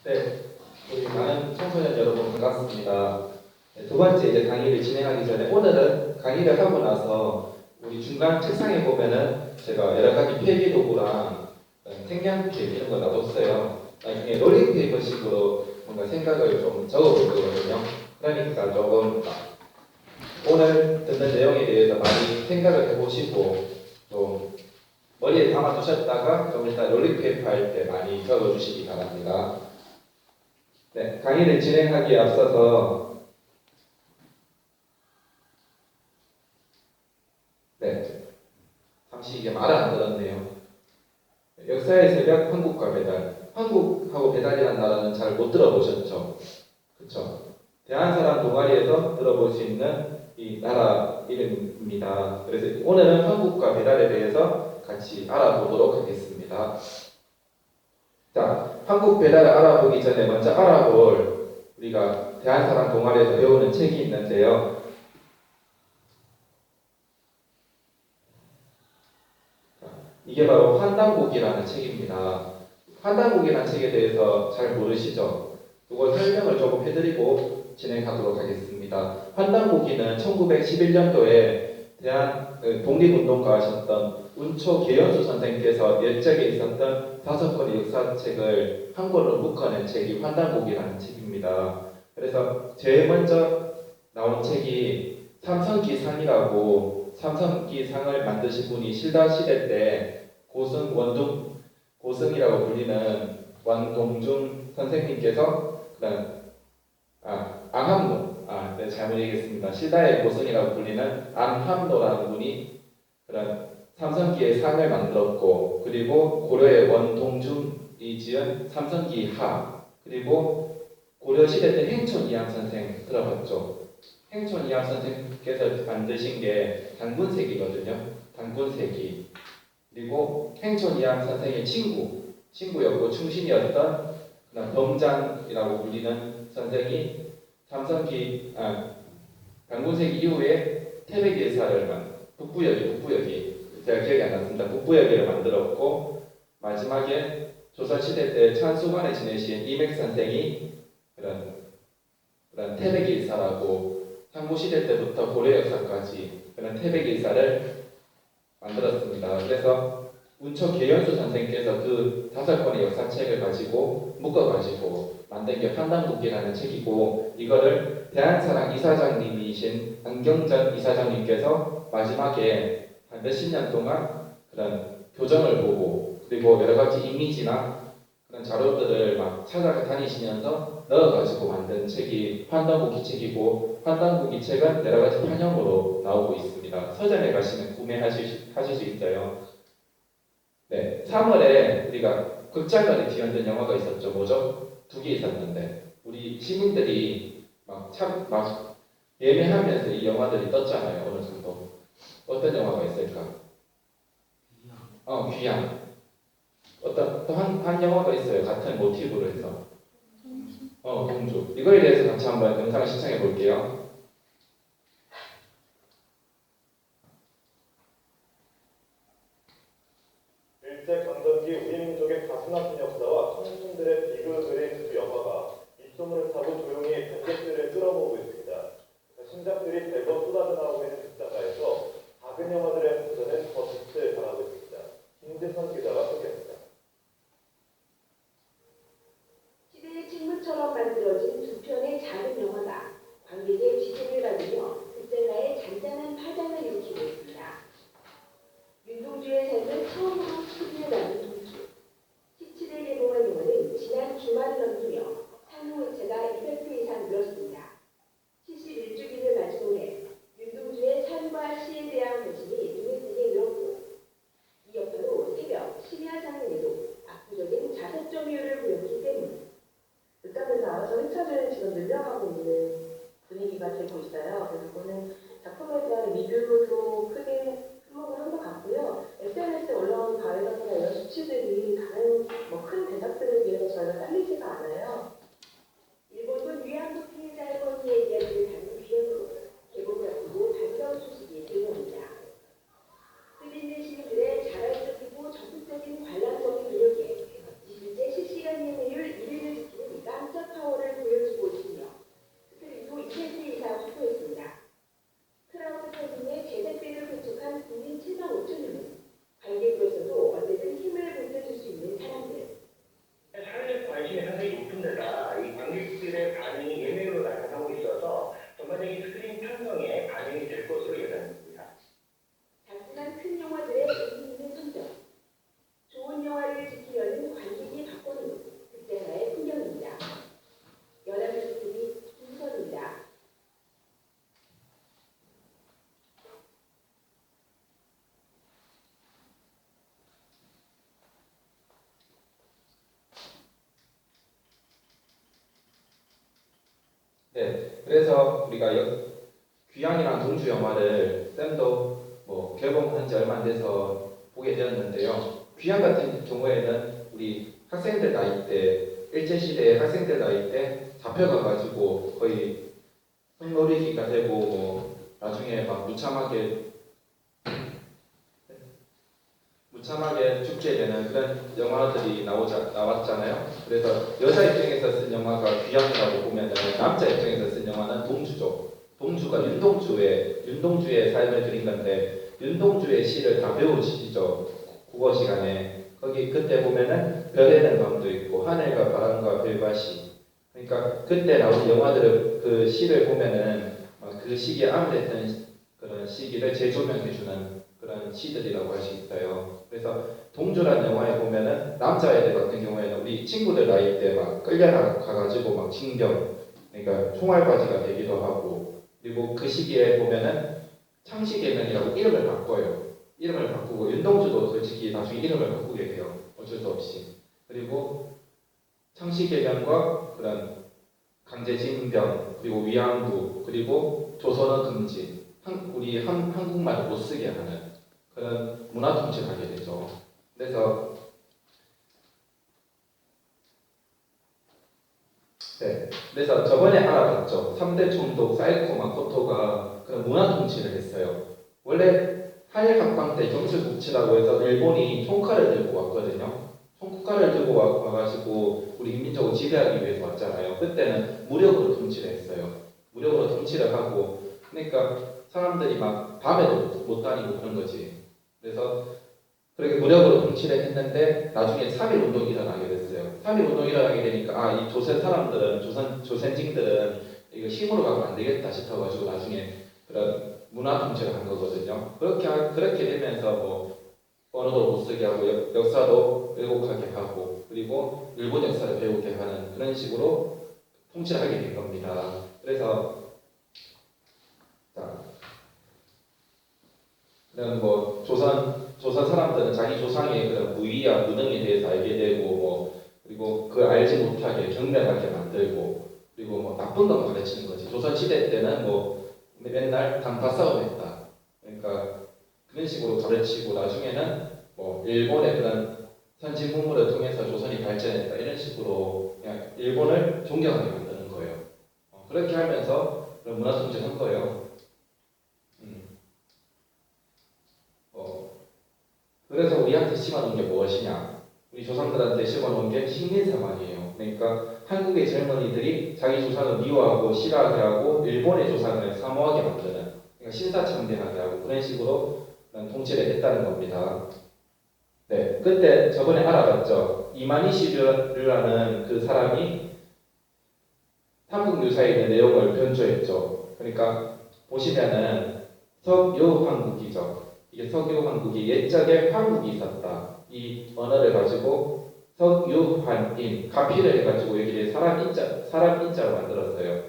네, 우리 많은 청소년 여러분 반갑습니다. 네, 두 번째 이제 강의를 진행하기 전에 오늘은 강의를 하고 나서 우리 중간 책상에 보면은 제가 여러 가지 필기 도구랑 색연필 이런 거 놔뒀어요. 나중에 롤링페이퍼식으로 뭔가 생각을 좀 적어볼 거거든요. 그러니까 조금 오늘 듣는 내용에 대해서 많이 생각을 해보시고 또 머리에 담아두셨다가 좀 일단 롤링페이퍼 할 때 많이 적어주시기 바랍니다. 네, 강의를 진행하기에 앞서서 잠시 이게 말을 안 들었네요. 역사의 새벽 한국과 배달. 한국하고 배달이라는 나라는 잘 못 들어보셨죠? 그렇죠? 대한사람 동아리에서 들어볼 수 있는 이 나라 이름입니다. 그래서 오늘은 한국과 배달에 대해서 같이 알아보도록 하겠습니다. 자, 한국 배달을 알아보기 전에 먼저 알아볼 우리가 대한사람 동아리에서 배우는 책이 있는데요. 이게 바로 환단곡이라는 책입니다. 환단곡이라는 책에 대해서 잘 모르시죠? 이걸 설명을 조금 해드리고 진행하도록 하겠습니다. 환단곡이는 1911년도에 대한 독립운동가하셨던 운초 계연수 선생께서 옛적에 있었던 5권의 역사책을 한 권으로 묶어낸 책이 환단곡이라는 책입니다. 그래서 제일 먼저 나온 책이 삼성기상이라고 삼성기상을 만드신 분이 신라시대 때 고승이라고 불리는 원동중 선생님께서 그런 앙함노 네, 잘못 얘기했습니다. 신라의 고승이라고 불리는 앙함노라는 분이 그런 삼성기의 상을 만들었고, 그리고 고려의 원동중이 지은 삼성기하, 그리고 고려 시대 때 행촌 이황 선생 들어봤죠? 행촌 이황 선생께서 만드신 게 단군색이거든요. 단군색이. 그리고 행촌 이황 선생의 친구였고 충신이었던 범장이라고 불리는 선생이 단군세기 이후에 태백일사를 북부여기 제가 기억이 안 났습니다. 북부여기를 만들었고, 마지막에 조선시대 때 찬수관에 지내신 이맥 선생이 그런 태백일사라고 상고시대 때부터 고려 역사까지 그런 태백일사를 만들었습니다. 그래서 운초 계연수 선생께서 그 5권의 역사책을 가지고 묶어가지고 만든 게 판단국기라는 책이고, 이거를 대한사랑 이사장님이신 안경전 이사장님께서 마지막에 한 몇십 년 동안 그런 교정을 보고, 그리고 여러 가지 이미지나 그런 자료들을 막 찾아다니시면서 넣어가지고 만든 책이 판단국기 책이고, 판단국기 책은 여러 가지 판형으로 나오고 있습니다. 서점에 가시면 구매하실 수 있어요. 네, 3월에 우리가 극장가를 뒤흔든 영화가 있었죠. 뭐죠? 2개 있었는데 우리 시민들이 막 예매하면서 이 영화들이 떴잖아요. 어느 정도. 어떤 영화가 있을까? 귀향. 어떤 또 한 영화가 있어요. 같은 모티브로 해서. 공주. 이거에 대해서 같이 한번 영상을 시청해 볼게요. 일제강점기 우리 민족의 가슴 아픈 역사와 청춘들의 비극을 그린 두 영화가 입소문을 타고 조용히 관객들을 끌어모으고 있습니다. 신작들이 대거 쏟아져 나오고 있는 극장가에서 작은 영화들의 풍선은 더 빛을 발하고 있습니다. 김재선 기자가 소개합니다. 시대의 책무처럼 만들어진 두 편의 작은 영화가 관객의 지지를 받으며 극장가의 잔잔한 파장을 일으키고 있습니다. 윤동주의 삶은 처음으로 스크린에 나온 동기. 17일 개봉한 영화는 지난 주말을 넘기며 상영 회차가 200회 이상 늘었습니다. 71주기를 맞은 올해 윤동주의 삶과 시에 대한 관심이 눈에 띄게 늘었고, 이 여파로 새벽 심야 상영에도 압도적인 자석 점유율을 보였기 때문입니다. 극장에서 나와서 회차를 지금 늘려가고 있는 분위기가 되고 있어요. 그래서 이거는 작품에 대한 리뷰도 크게 한몫을 한 것 같고요. SNS에 올라온 바이러스나 이런 수치들이 다른 큰 대작들에 비해서 저희가 딸리지가 않아요. 일본군 위안부 피해자 할머니의 이야기를 담은 비행으로 개봉을 앞두고 반가운 소식이 들려옵니다. 흑인들 시민들의 자발적이고 적극적인 관람적인 노력에 실제 실시간 예매율 1위를 지키는 영화를 지키려는 관객이 바꿔놓은 그때가의 풍경입니다. 연합뉴스 TV 김수선입니다. 네, 그래서 우리가 귀향이랑 동주 영화를 쌤도 개봉한 지 얼마 안 돼서 보게 되었는데요. 귀향 같은 경우에는 우리 학생들 나이 때, 일제시대 학생들 나이 때 잡혀가가지고 거의 흙놀이기가 되고 나중에 막 무참하게 죽게 되는 그런 영화들이 나왔잖아요. 그래서 여자 입장에서 쓴 영화가 귀향이라고 보면은 남자 입장에서 쓴 영화는 동주죠. 동주가 윤동주의 삶을 그린 건데 윤동주의 시를 다 배우시죠. 국어 시간에 거기 그때 보면은 별에는 밤도 있고 하늘과 바람과 별과 시. 그러니까 그때 나온 영화들을 그 시를 보면은 그 시기에 암울했던 그런 시기를 재조명해주는 그런 시들이라고 할 수 있어요. 그래서 동주라는 영화에 보면은 남자애들 같은 경우에는 우리 친구들 나이 때 막 끌려가가지고 막 징병, 그러니까 총알바지가 되기도 하고, 그리고 그 시기에 보면은 창씨개명이라고 이름을 바꿔요. 이름을 바꾸고 윤동주도 솔직히 나중에 이름을 바꾸게 돼요. 어쩔 수 없이. 그리고 창씨개명과 그런 강제징병, 그리고 위안부, 그리고 조선어 금지, 우리 한국말을 못 쓰게 하는 그런 문화 통치를 하게 되죠. 그래서 그래서 저번에 알아봤죠. 3대 총독 사이코 마코토가 그런 문화 통치를 했어요. 원래 한일 합방 때 경술국치라고 해서 일본이 총칼을 들고 왔거든요. 총칼을 들고 와가지고 우리 인민족을 지배하기 위해서 왔잖아요. 그때는 무력으로 통치를 했어요. 무력으로 통치를 하고, 그러니까 사람들이 막 밤에도 못 다니고 그런 거지. 그래서 그렇게 무력으로 통치를 했는데 나중에 3.1 운동이 일어나게 됐어요. 3.1 운동이 일어나게 되니까 이 조선 사람들은, 조선징들은 이거 힘으로 가면 안 되겠다 싶어가지고 나중에 그런 문화 통치를 한 거거든요. 그렇게 되면서 언어도 못 쓰게 하고 역사도 왜곡하게 하고, 그리고 일본 역사를 배우게 하는 그런 식으로 통치를 하게 된 겁니다. 그래서 그런 조선 사람들은 자기 조상의 그런 무위와 무능에 대해서 알게 되고 그리고 그 알지 못하게 경멸하게 만들고, 그리고 나쁜 것만 가르치는 거지. 조선 시대 때는 맨날 단파 싸움했다. 그러니까 그런 식으로 가르치고 나중에는 일본의 그런 선진문물을 통해서 조선이 발전했다 이런 식으로 그냥 일본을 존경하게 만드는 거예요. 그렇게 하면서 그런 문화 통제를 한 거예요. 그래서 우리한테 심어놓은 게 무엇이냐? 우리 조상들한테 심어놓은 게 식민사관이에요. 그러니까 한국의 젊은이들이 자기 조상을 미워하고 싫어하게 하고 일본의 조상을 사모하게 만드는, 그러니까 신사참배하게 하고 그런 식으로 통치를 했다는 겁니다. 네, 그때 저번에 알아봤죠. 이마니시류라는 그 사람이 삼국유사에 있는 내용을 변조했죠. 그러니까 보시면은 석유황국이죠. 이게 석유황국이 옛적에 황국이 있었다. 이 언어를 가지고 석유환인 가피를 해가지고 여기에 사람 인자로 만들었어요.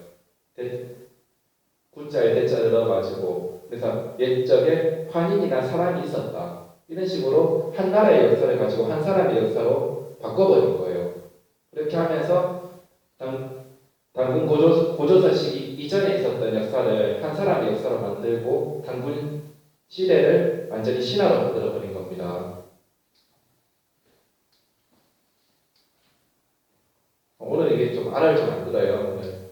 군자에 대자를 넣어가지고, 그래서 옛적에 환인이나 사람이 있었다. 이런 식으로 한 나라의 역사를 가지고 한 사람의 역사로 바꿔버린 거예요. 그렇게 하면서 단군 고조선 시기 이전에 있었던 역사를 한 사람의 역사로 만들고 단군 시대를 완전히 신화로 만들어버린 겁니다. 오늘 이게 좀 알을 좀 만들어요. 오늘.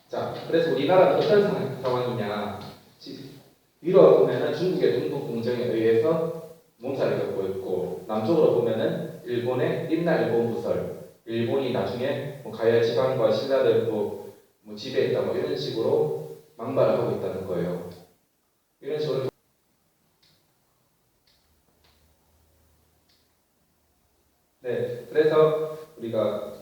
자, 그래서 우리나라는 어떤 상황이냐? 위로 보면은 중국의 동북 공정에 의해서 몸살을 겪고 있고, 남쪽으로 보면은 일본의 임나 일본 부설, 일본이 나중에 가야 지방과 신라를 지배했다 이런 식으로 막말을 하고 있다는 거예요. 이런 식으로 네, 그래서 우리가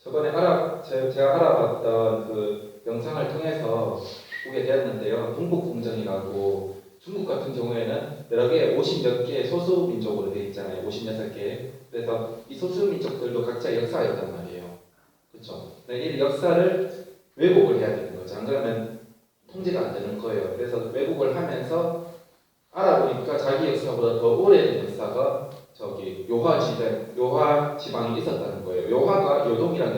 저번에 제가 알아봤던 그 영상을 통해서 보게 되었는데요. 동북공정이라고 중국 같은 경우에는 여러 개 50몇 개의 소수민족으로 되어 있잖아요. 56개. 그래서 이 소수민족들도 각자 역사가 있단 말이에요. 그렇죠? 이 역사를 왜곡을 해야 되는 거죠. 안 그러면 통제가 안 되는 거예요. 그래서 왜곡을 하면서 알아보니까 자기 역사보다 더 오래된 역사가 저기 요하 지방에 있었다는 거예요. 요하가 요동이라는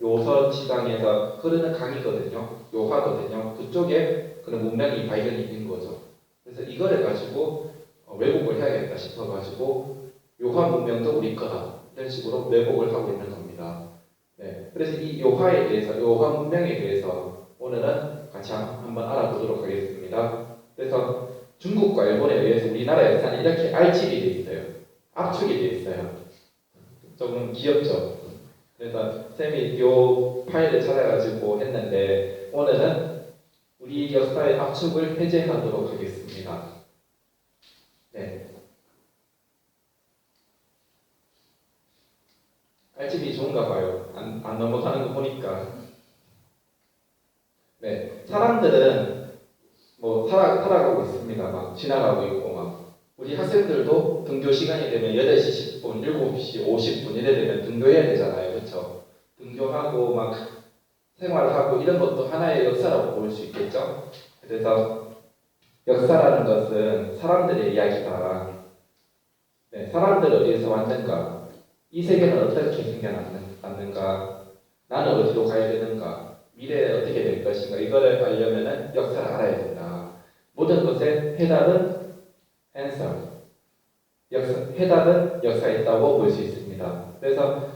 요서 지방에서 흐르는 강이거든요. 요하거든요. 그쪽에 그런 문명이 발견이 된 거죠. 그래서 이거를 가지고 왜곡을 해야겠다 싶어가지고 요하 문명도 우리 거다 이런 식으로 왜곡을 하고 있는 겁니다. 네, 그래서 이 요하에 대해서 요하 문명에 대해서 오늘은 같이 한번 알아보도록 하겠습니다. 그래서 중국과 일본에 의해서 우리나라 역사는 이렇게 알집이 돼 있어요. 압축이 돼 있어요. 조금 귀엽죠. 그래서 쌤이 요 파일을 찾아가지고 했는데 오늘은 우리 역사의 압축을 해제하도록 하겠습니다. 네. 알집이 좋은가 봐요. 안 넘어가는 거 보니까. 네. 사람들은 뭐 살아가고 있습니다. 막 지나가고 있고 막 우리 학생들도 등교 시간이 되면 8시 10분, 7시 50분 이래 되면 등교해야 되잖아요. 그렇죠? 등교하고 막 생활하고 이런 것도 하나의 역사라고 볼 수 있겠죠? 그래서 역사라는 것은 사람들의 이야기다. 네, 사람들은 어디에서 왔는가? 이 세계는 어떻게 생겨났는가? 나는 어디로 가야 되는가? 미래에 어떻게 될 것인가? 이거를 알려면 역사를 알아야 된다. 모든 것의 해답은 answer. 해답은 역사에 있다고 볼 수 있습니다. 그래서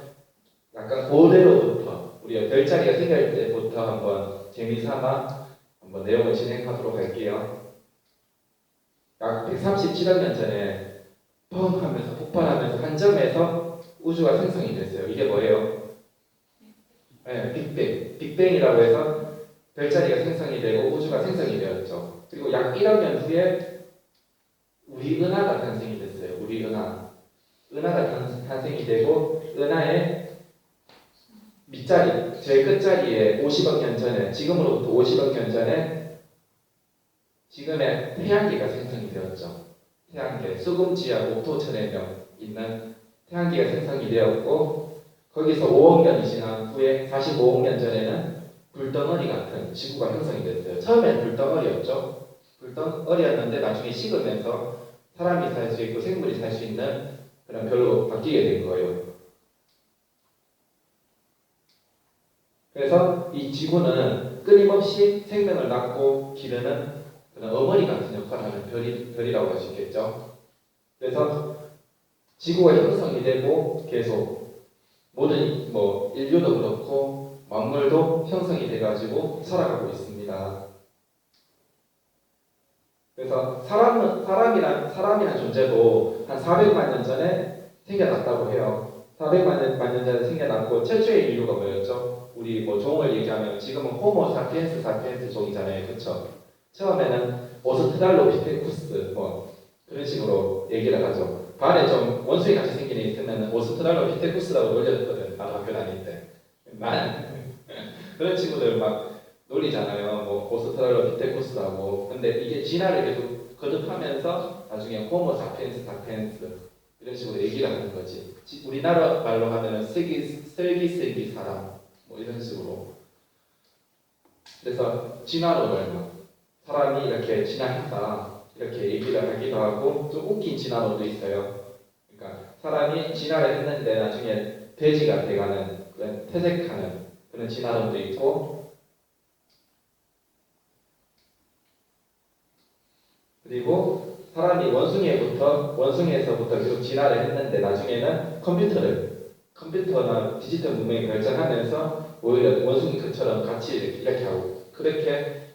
약간 고대로부터 우리가 별자리가 생길 때부터 한번 재미삼아 한번 내용을 진행하도록 할게요. 약 137억 년 전에 펑 하면서 폭발하면서 한 점에서 우주가 생성이 됐어요. 이게 뭐예요? 네, 빅뱅이라고 해서 별자리가 생성이 되고 우주가 생성이 되었죠. 그리고 약 1억 년 후에 우리 은하가 탄생이 됐어요. 우리 은하가 탄생이 되고 은하의 밑자리, 제일 끝자리에 50억 년 전에 지금으로부터 50억 년 전에 지금의 태양계가 생성이 되었죠. 태양계, 수금지하고 옥토천해명 있는 태양계가 생성이 되었고 거기서 5억 년이 지난 후에 45억 년 전에는 불덩어리 같은 지구가 형성이 됐어요. 처음엔 불덩어리였죠. 불덩어리였는데 나중에 식으면서 사람이 살 수 있고 생물이 살 수 있는 그런 별로 바뀌게 된 거예요. 그래서 이 지구는 끊임없이 생명을 낳고 기르는 그런 어머니 같은 역할을 하는 별이라고 할 수 있겠죠. 그래서 지구가 형성이 되고 계속 모든 인류도 그렇고 만물도 형성이 돼가지고 살아가고 있습니다. 그래서 사람이란 존재도 한 400만 년 전에 생겨났다고 해요. 400만 년 전에 생겨났고 최초의 인류가 뭐였죠? 우리 종을 얘기하면 지금은 호모 사피엔스 종이잖아요. 그렇죠? 처음에는 오스트랄로피테쿠스 그런 식으로 얘기를 하죠. 발에 좀 원숭이 같이 생긴 애 있으면 오스트랄로피테쿠스라고 놀렸거든. 나도 학교 다닐 때. 그런 친구들 막 놀리잖아요. 오스트랄로피테쿠스라고. 근데 이게 진화를 계속 거듭하면서 나중에 호모 사피엔스 이런 식으로 얘기를 하는 거지. 우리나라 말로 하면은 슬기슬기 사람 이런 식으로. 그래서 진화론을 사람이 이렇게 진화했다 이렇게 얘기를 하기도 하고 좀 웃긴 진화론도 있어요. 그러니까 사람이 진화를 했는데 나중에 돼지가 돼가는 그런 퇴색하는 그런 진화론도 있고 그리고 사람이 원숭이에서부터 계속 진화를 했는데 나중에는 컴퓨터나 디지털 문명이 발전하면서 오히려 원숭이처럼 같이 이렇게 하고 그렇게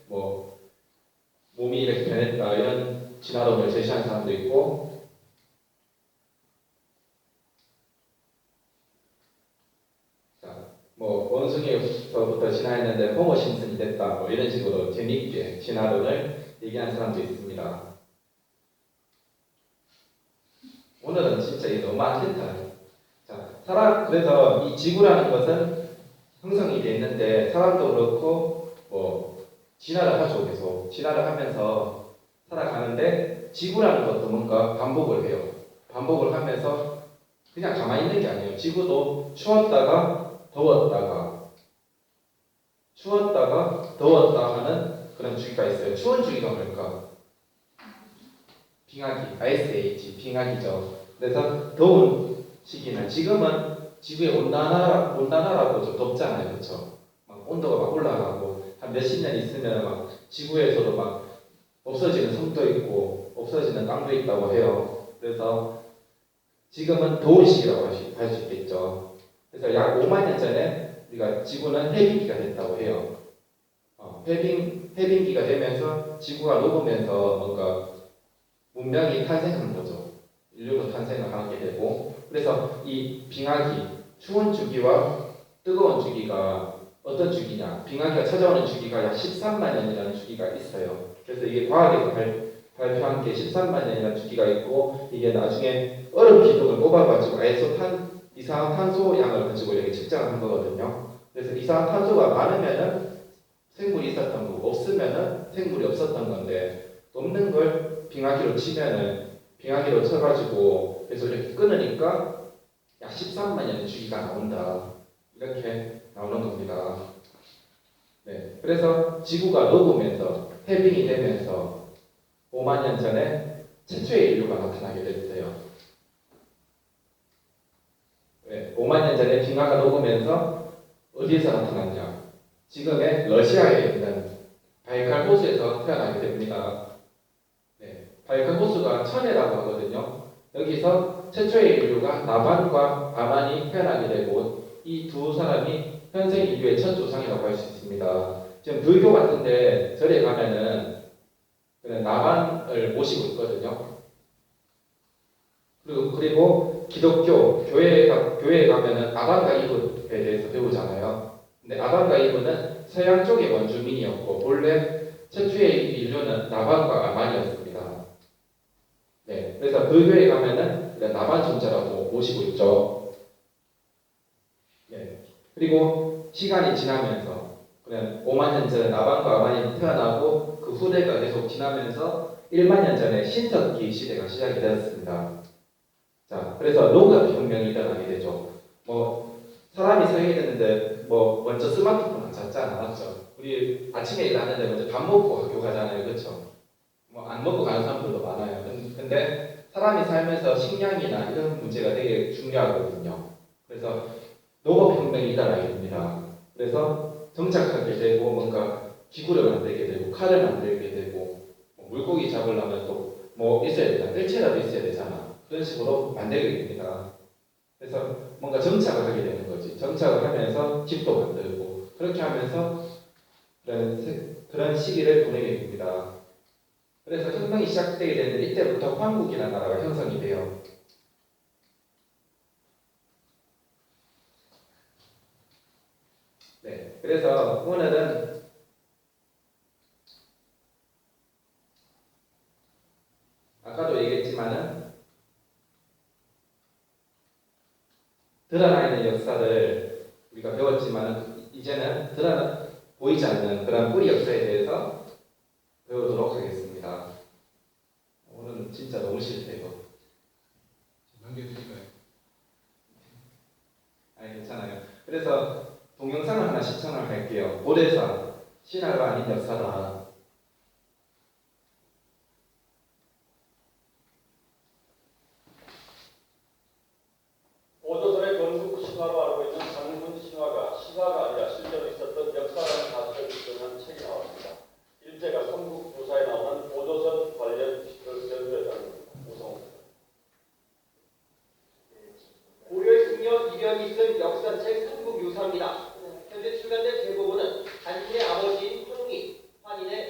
몸이 이렇게 변했다 이런 진화론을 제시하는 사람도 있고 원숭이에서부터 진화했는데 호모 심슨이 됐다 이런 식으로 재미있게 진화론을 얘기하는 사람도 있습니다. 오늘은 진짜 이게 너무 많겠다. 자, 그래서 이 지구라는 것은 형성이 돼 있는데 사람도 그렇고 뭐 진화를 하죠. 계속 진화를 하면서 살아가는데 지구라는 것도 뭔가 반복을 해요. 반복을 하면서 그냥 가만히 있는 게 아니에요. 지구도 추웠다가 더웠다 하는 그런 주기가 있어요. 추운 주기가 뭘까? 빙하기, 아이스에이지, 빙하기죠. 그래서 더운 시기는 지금은 지구의 온난화라고 좀 덥잖아요, 그렇죠? 막 온도가 막 올라가고 한 몇십 년 있으면 막 지구에서도 막 없어지는 섬도 있고 없어지는 땅도 있다고 해요. 그래서 지금은 더운 시기라고 할 수 있겠죠. 그래서 약 5만 년 전에 우리가 지구는 해빙기가 됐다고 해요. 해빙기가 되면서 지구가 녹으면서 뭔가 문명이 탄생한 거죠. 인류도 탄생을 하게 되고 그래서 이 빙하기, 추운 주기와 뜨거운 주기가 어떤 주기냐? 빙하기가 찾아오는 주기가 약 13만 년이라는 주기가 있어요. 그래서 이게 과학에서 발표한 게 13만 년이라는 주기가 있고 이게 나중에 얼음 기둥을 뽑아가지고 이산화탄소 양을 가지고 이렇게 측정을 한 거거든요. 그래서 이산화탄소가 많으면은 생물이 있었던 거고 없으면은 생물이 없었던 건데 없는 걸 빙하기로 쳐가지고 그래서 이렇게 끊으니까 약 13만 년의 주기가 나온다. 이렇게 나오는 겁니다. 네, 그래서 지구가 녹으면서 해빙이 되면서 5만 년 전에 최초의 인류가 나타나게 됐어요. 네, 5만 년 전에 빙하가 녹으면서 어디에서 나타났냐? 지금의 러시아에 있는 바이칼 호수에서 태어나게 됩니다. 네, 바이칼 호수가 천해라고 하거든요. 여기서 최초의 인류가 나반과 아만이 태어나게 되고 이 두 사람이 현생 인류의 첫 조상이라고 할 수 있습니다. 지금 불교 같은데 절에 가면은 나반을 모시고 있거든요. 그리고 기독교 교회에 가면은 아담과 이브에 대해서 배우잖아요. 근데 아담과 이브는 서양 쪽의 원주민이었고 본래 최초의 인류는 나반과 아만이었습니다. 네, 그래서 불교에 가면은 나반 존재라고 모시고 있죠. 네, 그리고 시간이 지나면서 5만 년 전에 나반과 아만이 태어나고 그 후대가 계속 지나면서 1만 년 전에 신석기 시대가 시작이 되었습니다. 자, 그래서 농업 혁명이 일어나게 되죠. 사람이 살게 되는데 먼저 스마트폰을 찾지 않았죠. 우리 아침에 일하는데 먼저 밥 먹고 학교 가잖아요, 그렇죠? 안 먹고 가는 사람들도 많아요. 근데 사람이 살면서 식량이나 이런 문제가 되게 중요하거든요. 그래서 농업 혁명이 일어나게 됩니다. 그래서 정착하게 되고 뭔가 기구를 만들게 되고 칼을 만들게 되고 물고기 잡으려면 또 있어야 되잖아. 일체라도 있어야 되잖아. 그런 식으로 만들게 됩니다. 그래서 뭔가 정착을 하게 되는 거지. 정착을 하면서 집도 만들고 그렇게 하면서 그런 시기를 보내게 됩니다. 그래서 혁명이 시작되게 되는데 이때부터 황국이라는 나라가 형성이 돼요. 네, 그래서 오늘은 아까도 얘기했지만은 드러나 있는 역사를 우리가 배웠지만 이제는 보이지 않는 그런 뿌리 역사에 대해서 배우도록 하겠습니다. 오늘은 진짜 너무 싫대요. 넘겨드릴까요? 아니 괜찮아요. 그래서 동영상을 하나 시청을 할게요. 고대사 신화가 아닌 역사다. 오조선의 건국 신화로 알고 있는 장군 신화가 시가가 아니라 실제로 있었던 역사라는 사실을 주장한 책이 나왔습니다. 일제가 삼국조사에 나오는 오조선 관련 지식을 연구했다는 우성입니다. 고려의 승려 이변이 쓴 역사책 삼국유사입니다. 현재 출간된 대부분은 단신의 아버지인 환웅이, 환인의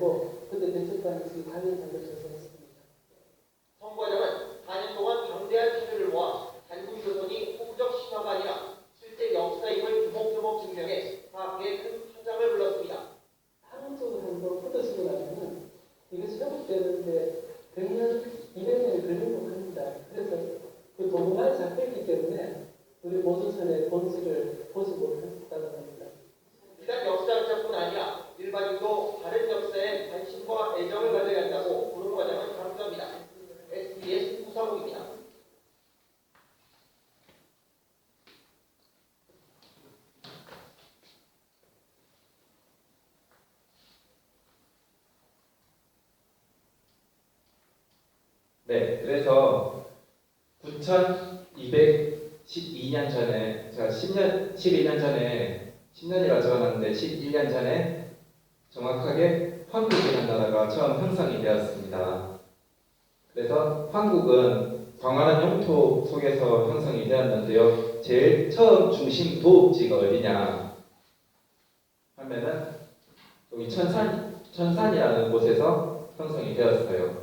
해가지고 그때 대책단에서 관련자들 조사했습니다. 성 과장은 4년 동안 방대한 자료를 모아 단군 조선이 호구적 신화가 아니라 실제 역사임을 조목조목 증명해 사학계에 큰 파장을 불렀습니다. 한쪽으로 한번 뻗어쓰고 나면은 이것이 회복되는데 100년, 200년이 걸리고 합니다. 그래서 그 도구가 잡혔기 때문에 우리 보조선의 본질을 보지 못했다고 합니다. 비단 역사학자뿐 아니라 일반인도 다른 역사에 관심과 애정을 가져야 한다고 고른 과장은 강조합니다. SBS 우상욱입니다. 네, 그래서 9212년 전에, 제가 11년 전에, 10년이라 적어놨는데 11년 전에 정확하게 황국이라는 나라가 처음 형성이 되었습니다. 그래서 황국은 광활한 영토 속에서 형성이 되었는데요. 제일 처음 중심 도읍지가 어디냐 하면은 여기 천산이라는 곳에서 형성이 되었어요.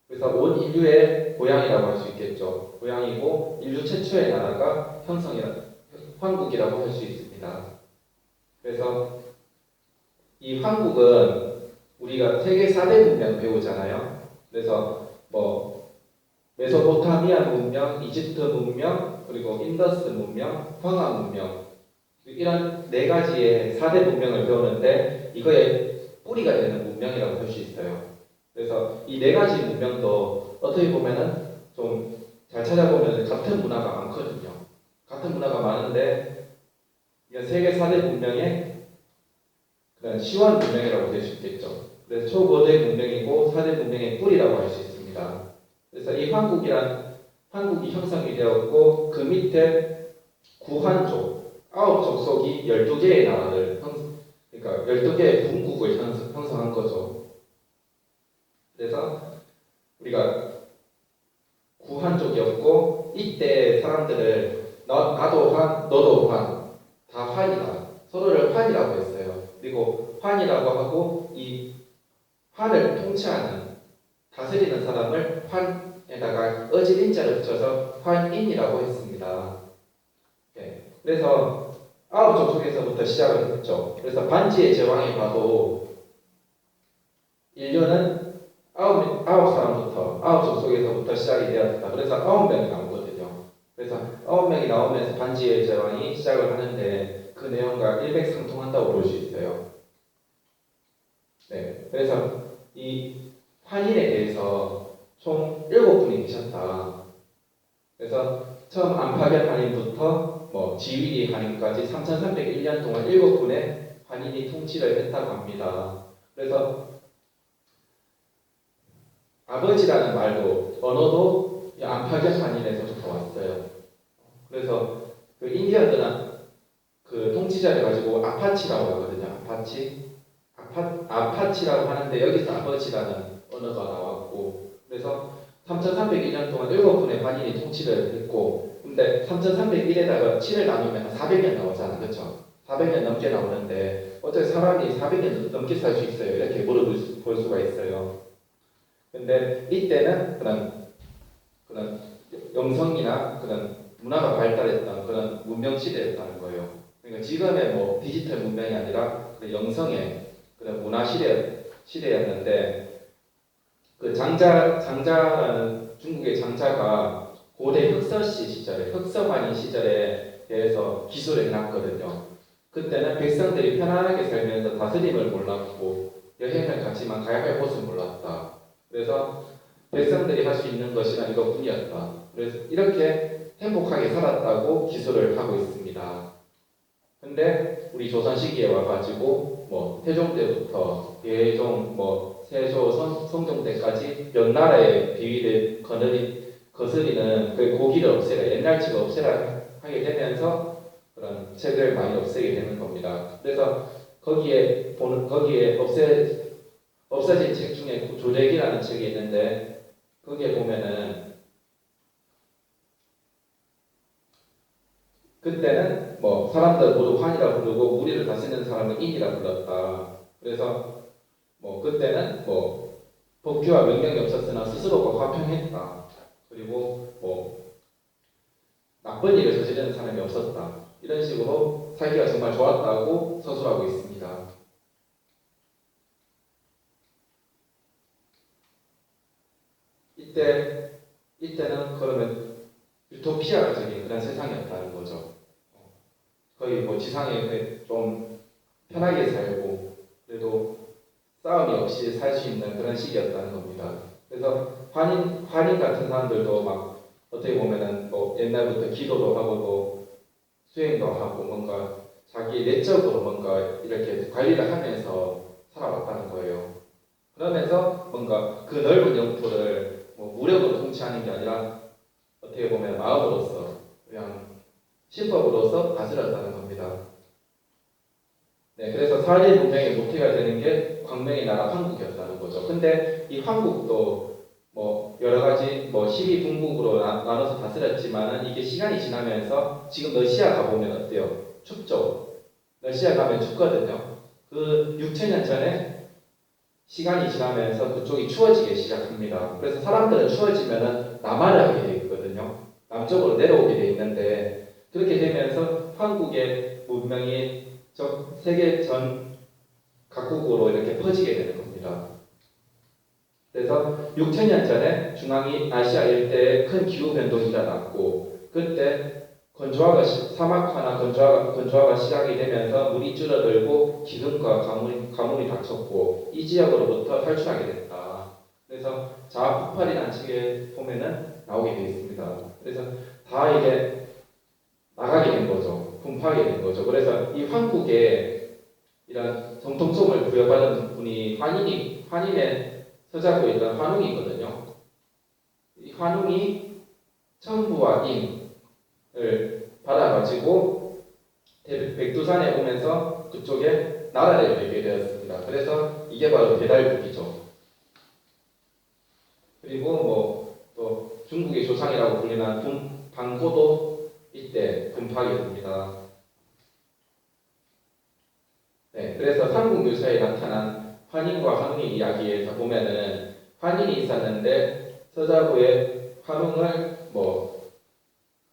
그래서 온 인류의 고향이라고 할 수 있겠죠. 고향이고 인류 최초의 나라가 황국이라고 할 수 있습니다. 그래서 이 황국은 우리가 세계 4대 문명 배우잖아요. 그래서 뭐 메소포타미아 문명, 이집트 문명, 그리고 인더스 문명, 황하 문명 이런 네 가지의 4대 문명을 배우는데 이거의 뿌리가 되는 문명이라고 할 수 있어요. 그래서 이 네 가지 문명도 어떻게 보면은 좀 잘 찾아보면 같은 문화가 많거든요. 같은 문화가 많은데 세계 4대 문명의 그런 시원 문명이라고 될 수 있겠죠. 그래서 초고대 문명이고 4대 문명의 뿌리라고 할 수 있습니다. 그래서 이 한국이 형성이 되었고 그 밑에 구한족, 9족속이 12개의 나라를 그러니까 12개의 분국을 형성한 거죠. 그래서 우리가 구한족이었고 이때 사람들을 나도 환, 너도 환, 다 환이다. 서로를 환이라고 했어요. 그리고 환이라고 하고 이 환을 통치하는 다스리는 사람을 환에다가 어질인자를 붙여서 환인이라고 했습니다. 네. 그래서 9족속에서부터 시작을 했죠. 그래서 반지의 제왕에 봐도 인류는 9사람부터 9족속에서부터 시작이 되었다. 그래서 9명이 나오거든요. 그래서 9명이 나오면서 반지의 제왕이 시작을 하는데 그 내용과 일맥상통한다고 볼 수 있어요. 네, 그래서 이 환인에 대해서 총 7분이 계셨다. 그래서 처음 안파견 환인부터 지위리 환인까지 3301년 동안 7분의 환인이 통치를 했다고 합니다. 그래서 아버지라는 말도 언어도 안파견 환인에서부터 왔어요. 그래서 그 인디언들은 그 통치자를 가지고 아파치라고 하거든요. 아파치라고 하는데 여기서 아버지라는 언어가 나왔고 그래서 3301년 동안 7분의 환인이 통치를 했고 근데 3301에다가 7을 나누면 400년 나오잖아. 그렇죠? 400년 넘게 나오는데 어떻게 사람이 400년 넘게 살 수 있어요? 이렇게 볼 수가 있어요. 근데 이때는 그런 영성이나 그런 문화가 발달했던 그런 문명 시대였다는 거예요. 그러니까 지금의 디지털 문명이 아니라 그 영성의 그런 문화 시대였는데 그 장자라는 중국의 장자가 고대 흑서관인 시절에 대해서 기술을 해놨거든요. 그때는 백성들이 편안하게 살면서 다스림을 몰랐고 여행을 같이만 가야 할 곳을 몰랐다. 그래서 백성들이 할 수 있는 것이란 이것뿐이었다. 그래서 이렇게 행복하게 살았다고 기술을 하고 있습니다. 근데 우리 조선 시기에 와가지고 태종 때부터 예종, 세조, 성종 때까지 몇 나라의 비위를 거스리는 그 고기를 없애라, 옛날치를 없애라 하게 되면서 그런 책을 많이 없애게 되는 겁니다. 그래서 거기에 없어진 책 중에 조례기라는 책이 있는데 거기에 보면은 그때는 사람들 모두 환이라 부르고 무리를 다스리는 사람을 인이라 불렀다. 그래서 뭐 그때는 뭐 법규와 명령이 없었으나 스스로가 화평했다. 그리고 뭐 나쁜 일을 저지르는 사람이 없었다. 이런 식으로 살기가 정말 좋았다고 서술하고 있습니다. 이때는 그러면 유토피아적인 그런 세상이었다는 거죠. 거의 뭐 지상에 좀 편하게 살고 그래도 싸움이 없이 살 수 있는 그런 시기였다는 겁니다. 그래서 환인 같은 사람들도 막 어떻게 보면은 뭐 옛날부터 기도도 하고 뭐 수행도 하고 뭔가 자기 내적으로 뭔가 이렇게 관리를 하면서 살아왔다는 거예요. 그러면서 뭔가 그 넓은 영토를 뭐 무력으로 통치하는 게 아니라 어떻게 보면 마음으로서 그냥 신법으로서 다스렸다는 겁니다. 네, 그래서 사대 문명의 모태가 되는 게 광명의 나라 한국이었다는 거죠. 근데 이 한국도 뭐 여러 가지 뭐 12분국으로 나눠서 다스렸지만은 이게 시간이 지나면서 지금 러시아 가보면 어때요? 춥죠? 러시아 가면 춥거든요. 그 6천년 전에 시간이 지나면서 그쪽이 추워지기 시작합니다. 그래서 사람들은 추워지면은 남하를 하게 돼 있거든요. 남쪽으로 내려오게 돼 있는데 그렇게 되면서 한국의 문명이 세계 전 각국으로 이렇게 퍼지게 되는 겁니다. 그래서 6천년 전에 중앙아시아 일대에 큰 기후 변동이 일어났고 그때 사막화나 건조화가 시작이 되면서 물이 줄어들고 기근과 가뭄이 닥쳤고 이 지역으로부터 탈출하게 됐다. 그래서 자아폭발이라는 책에 보면은 나오게 되어 있습니다. 그래서 다 이게 나가게 된 거죠. 분파하게 된 거죠. 그래서 이 한국에 이런 정통성을 부여받은 분이 환인의 서자고에 있던 환웅이거든요. 이 환웅이 천부와 인을 받아가지고 백두산에 오면서 그쪽에 나라를 열게 되었습니다. 그래서 이게 바로 배달국이죠. 그리고 뭐 또 중국의 조상이라고 불리는 방고도 이때 분파하게 됩니다. 네, 그래서 삼국유사에 나타난 환인과 환웅의 이야기에서 보면은 환인이 있었는데 서자구에 환웅을 뭐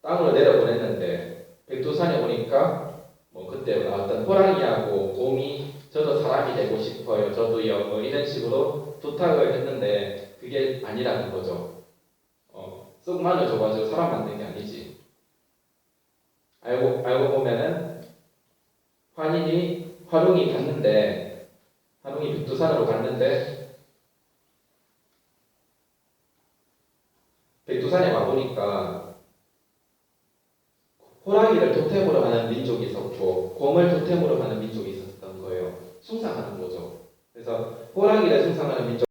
땅으로 내려보냈는데 백두산에 오니까 뭐 그때 나왔던 호랑이하고 곰이 저도 사람이 되고 싶어요. 저도요. 뭐 이런 식으로 부탁을 했는데 그게 아니라는 거죠. 쑥만을 줘가지고 사람 만든 게 아니지. 알고 보면은 환웅이 백두산으로 갔는데 백두산에 와보니까 호랑이를 토템으로 하는 민족이 있었고 곰을 토템으로 하는 민족이 있었던 거예요. 숭상하는 거죠. 그래서 호랑이를 숭상하는 민족